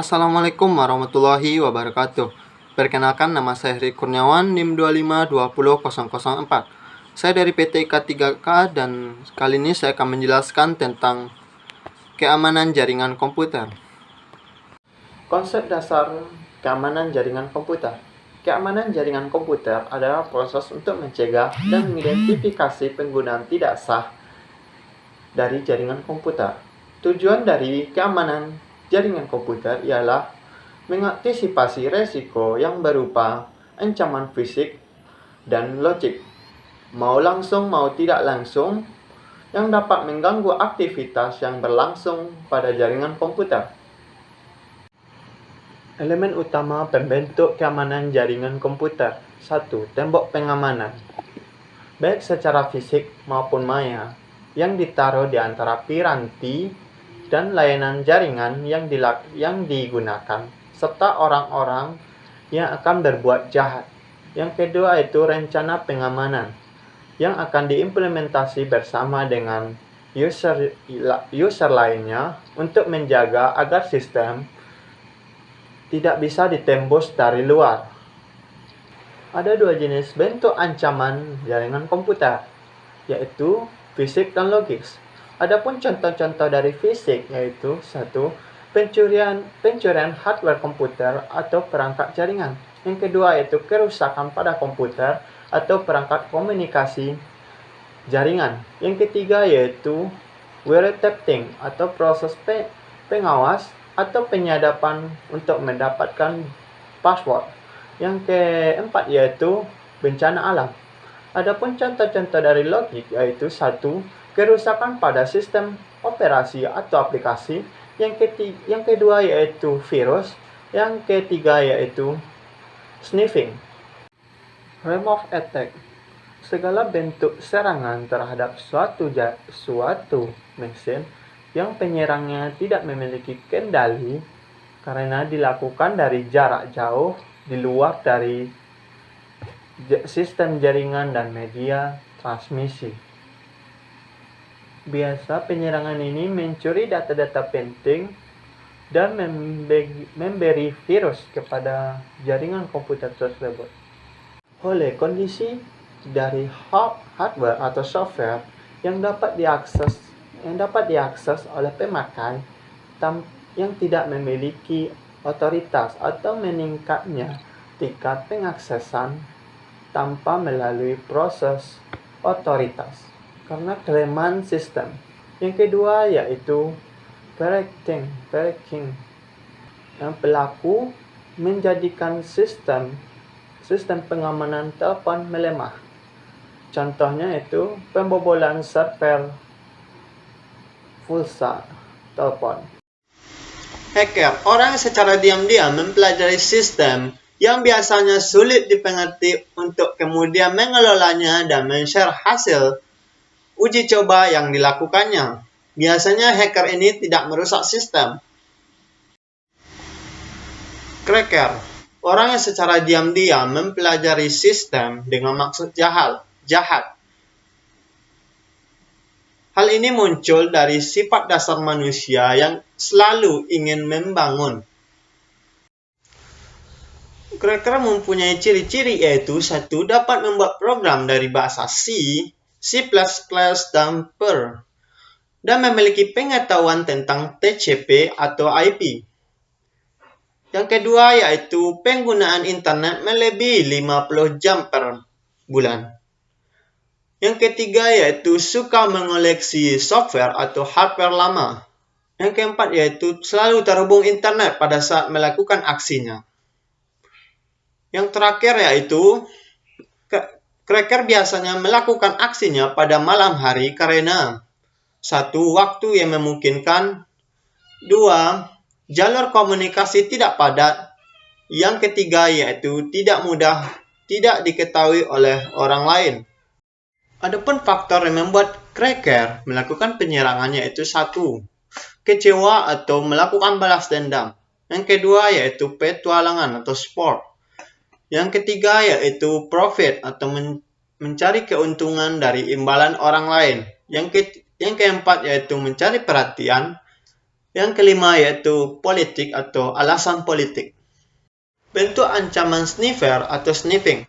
Assalamualaikum warahmatullahi wabarakatuh. Perkenalkan, nama saya Heri Kurniawan, NIM 2520004. Saya dari PT K3K dan kali ini saya akan menjelaskan tentang keamanan jaringan komputer. Konsep dasar keamanan jaringan komputer. Keamanan jaringan komputer adalah proses untuk mencegah dan mengidentifikasi penggunaan tidak sah dari jaringan komputer. Tujuan dari keamanan jaringan komputer ialah mengantisipasi resiko yang berupa ancaman fisik dan logik, mau langsung mau tidak langsung, yang dapat mengganggu aktivitas yang berlangsung pada jaringan komputer. Elemen utama pembentuk keamanan jaringan komputer. 1. Tembok pengamanan, baik secara fisik maupun maya, yang ditaruh di antara piranti dan layanan jaringan yang digunakan, serta orang-orang yang akan berbuat jahat. Yang kedua itu rencana pengamanan, yang akan diimplementasi bersama dengan user lainnya untuk menjaga agar sistem tidak bisa ditembus dari luar. Ada dua jenis bentuk ancaman jaringan komputer, yaitu fisik dan logis. Adapun contoh-contoh dari fisik yaitu 1. Pencurian hardware komputer atau perangkat jaringan. Yang kedua yaitu kerusakan pada komputer atau perangkat komunikasi jaringan. Yang ketiga yaitu wiretapping atau proses pengawas atau penyadapan untuk mendapatkan password. Yang keempat yaitu bencana alam. Adapun contoh-contoh dari logik yaitu 1. Kerusakan pada sistem operasi atau aplikasi. Yang kedua yaitu virus. Yang ketiga yaitu sniffing. Remove attack, segala bentuk serangan terhadap suatu mesin yang penyerangnya tidak memiliki kendali karena dilakukan dari jarak jauh di luar dari sistem jaringan dan media transmisi. Biasa penyerangan ini mencuri data-data penting dan memberi virus kepada jaringan komputer tersebut. Oleh kondisi dari hardware atau software yang dapat diakses oleh pemakai yang tidak memiliki otoritas atau meningkatnya tingkat pengaksesan tanpa melalui proses otoritas karena kelemahan sistem. Yang kedua yaitu breaking, yang pelaku menjadikan sistem pengamanan telepon melemah. Contohnya itu pembobolan server pulsa telepon. Hacker, orang secara diam-diam mempelajari sistem yang biasanya sulit dipengerti untuk kemudian mengelolanya dan men-share hasil uji coba yang dilakukannya. Biasanya hacker ini tidak merusak sistem. Cracker, orang yang secara diam-diam mempelajari sistem dengan maksud jahat. Hal ini muncul dari sifat dasar manusia yang selalu ingin membangun. Cracker mempunyai ciri-ciri yaitu 1. Dapat membuat program dari bahasa C, dan Perl, dan memiliki pengetahuan tentang TCP atau IP. Yang kedua yaitu penggunaan internet melebihi 50 jam per bulan. Yang ketiga yaitu suka mengoleksi software atau hardware lama. Yang keempat yaitu selalu terhubung internet pada saat melakukan aksinya. Yang terakhir yaitu cracker biasanya melakukan aksinya pada malam hari karena 1. Waktu yang memungkinkan. 2. Jalur komunikasi tidak padat. Yang ketiga yaitu tidak diketahui oleh orang lain. Adapun faktor yang membuat cracker melakukan penyerangan yaitu 1. Kecewa atau melakukan balas dendam. Yang kedua yaitu petualangan atau sport. Yang ketiga yaitu profit atau mencari keuntungan dari imbalan orang lain. Yang keempat yaitu mencari perhatian. Yang kelima yaitu politik atau alasan politik. Bentuk ancaman sniffer atau sniffing.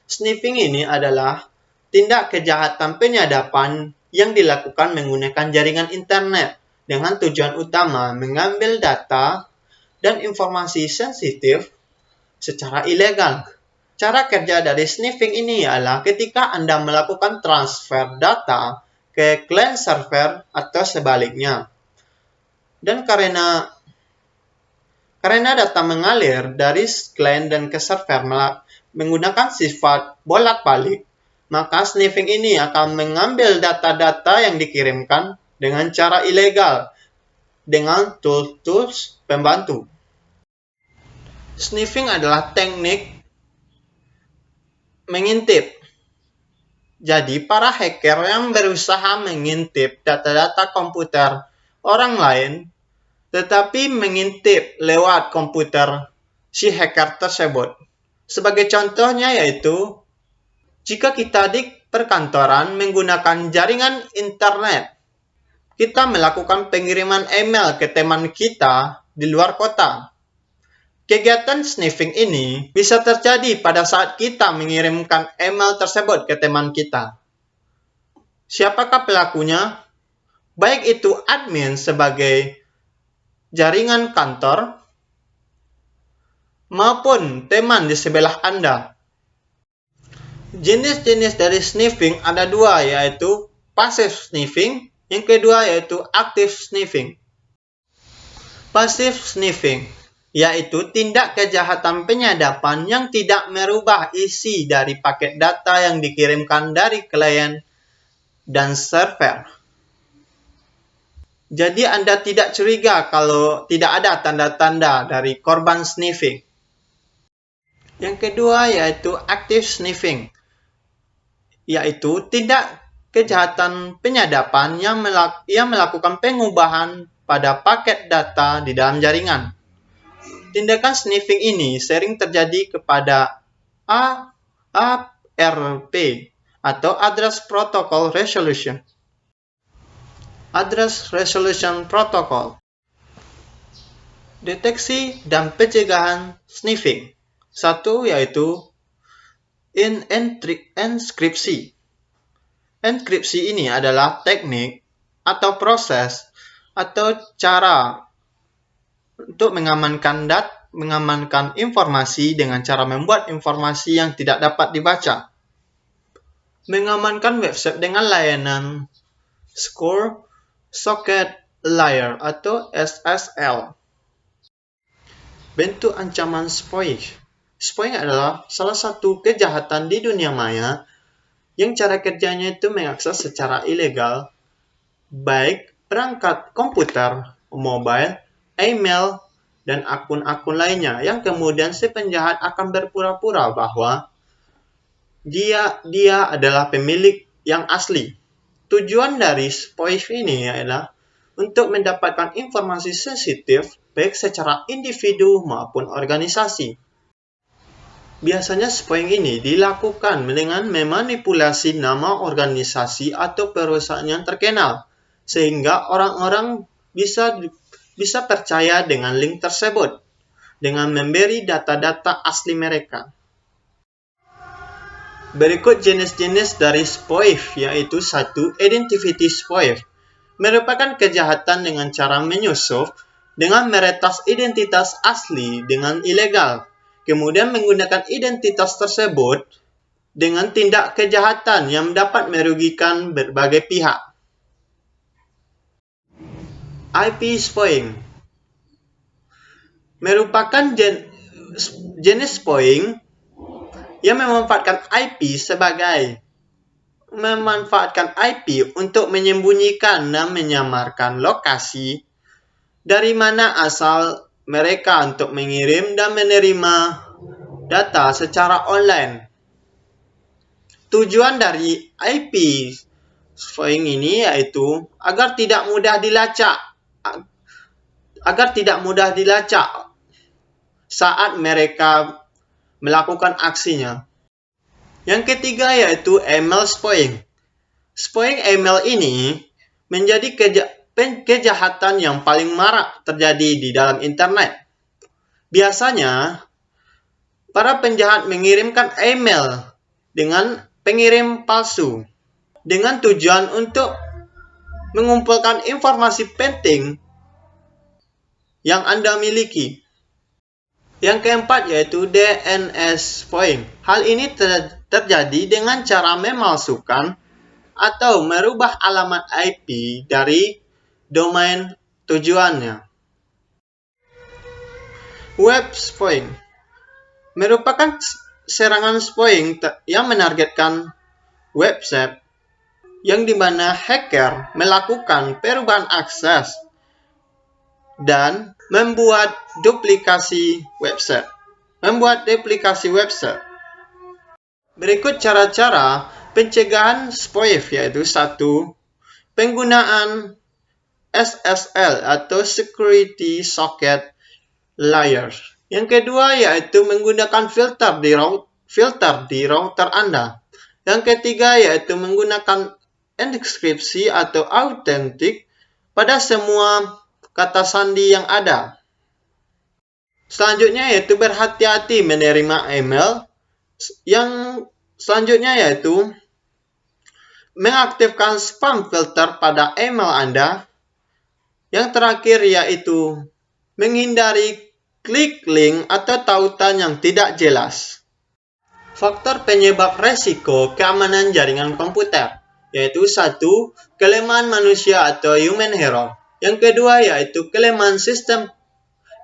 Sniffing ini adalah tindak kejahatan penyadapan yang dilakukan menggunakan jaringan internet dengan tujuan utama mengambil data dan informasi sensitif secara ilegal. Cara kerja dari sniffing ini ialah ketika Anda melakukan transfer data ke client server atau sebaliknya. Dan karena data mengalir dari client dan ke server menggunakan sifat bolak-balik, maka sniffing ini akan mengambil data-data yang dikirimkan dengan cara ilegal dengan tools pembantu. Sniffing adalah teknik mengintip. Jadi, para hacker yang berusaha mengintip data-data komputer orang lain, tetapi mengintip lewat komputer si hacker tersebut. Sebagai contohnya yaitu, jika kita di perkantoran menggunakan jaringan internet, kita melakukan pengiriman email ke teman kita di luar kota. Kegiatan sniffing ini bisa terjadi pada saat kita mengirimkan email tersebut ke teman kita. Siapakah pelakunya? Baik itu admin sebagai jaringan kantor maupun teman di sebelah Anda. Jenis-jenis dari sniffing ada dua, yaitu passive sniffing, yang kedua yaitu active sniffing. Passive sniffing yaitu tindak kejahatan penyadapan yang tidak merubah isi dari paket data yang dikirimkan dari klien dan server. Jadi Anda tidak curiga kalau tidak ada tanda-tanda dari korban sniffing. Yang kedua yaitu active sniffing, yaitu tindak kejahatan penyadapan yang melakukan pengubahan pada paket data di dalam jaringan. Tindakan sniffing ini sering terjadi kepada ARP atau Address Protocol Resolution. Address Resolution Protocol. Deteksi dan pencegahan sniffing. Satu yaitu enkripsi. Enkripsi ini adalah teknik atau proses atau cara untuk mengamankan informasi dengan cara membuat informasi yang tidak dapat dibaca. Mengamankan website dengan layanan Secure Socket Layer atau SSL. Bentuk ancaman spoofing. Spoofing adalah salah satu kejahatan di dunia maya yang cara kerjanya itu mengakses secara ilegal baik perangkat komputer, mobile, email, dan akun-akun lainnya yang kemudian si penjahat akan berpura-pura bahwa dia adalah pemilik yang asli. Tujuan dari spoofing ini adalah untuk mendapatkan informasi sensitif baik secara individu maupun organisasi. Biasanya spoofing ini dilakukan dengan memanipulasi nama organisasi atau perusahaan yang terkenal, sehingga orang-orang bisa percaya dengan link tersebut dengan memberi data-data asli mereka. Berikut jenis-jenis dari spoofing, yaitu 1. Identity spoofing. Merupakan kejahatan dengan cara menyusup dengan meretas identitas asli dengan ilegal, kemudian menggunakan identitas tersebut dengan tindak kejahatan yang dapat merugikan berbagai pihak. IP spoofing merupakan jenis spoofing yang memanfaatkan IP untuk menyembunyikan dan menyamarkan lokasi dari mana asal mereka untuk mengirim dan menerima data secara online. Tujuan dari IP spoofing ini yaitu agar tidak mudah dilacak saat mereka melakukan aksinya. Yang ketiga yaitu email spoofing. Spoofing email ini menjadi kejahatan yang paling marak terjadi di dalam internet. Biasanya, para penjahat mengirimkan email dengan pengirim palsu dengan tujuan untuk mengumpulkan informasi penting yang Anda miliki. Yang keempat yaitu DNS spoofing. Hal ini terjadi dengan cara memalsukan atau merubah alamat IP dari domain tujuannya. Web spoofing merupakan serangan spoofing yang menargetkan website yang dimana hacker melakukan perubahan akses dan membuat duplikasi website. Berikut cara-cara pencegahan spoofing yaitu 1. Penggunaan SSL atau Security Socket Layer. Yang kedua yaitu menggunakan filter di router Anda. Yang ketiga yaitu menggunakan enkripsi atau autentik pada semua kata sandi yang ada. Selanjutnya yaitu berhati-hati menerima email. Yang selanjutnya yaitu mengaktifkan spam filter pada email Anda. Yang terakhir yaitu menghindari klik link atau tautan yang tidak jelas. Faktor penyebab resiko keamanan jaringan komputer yaitu 1. Kelemahan manusia atau human error. Yang kedua yaitu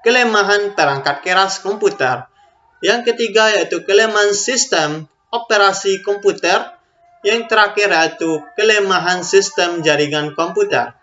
kelemahan perangkat keras komputer. Yang ketiga yaitu kelemahan sistem operasi komputer. Yang terakhir yaitu kelemahan sistem jaringan komputer.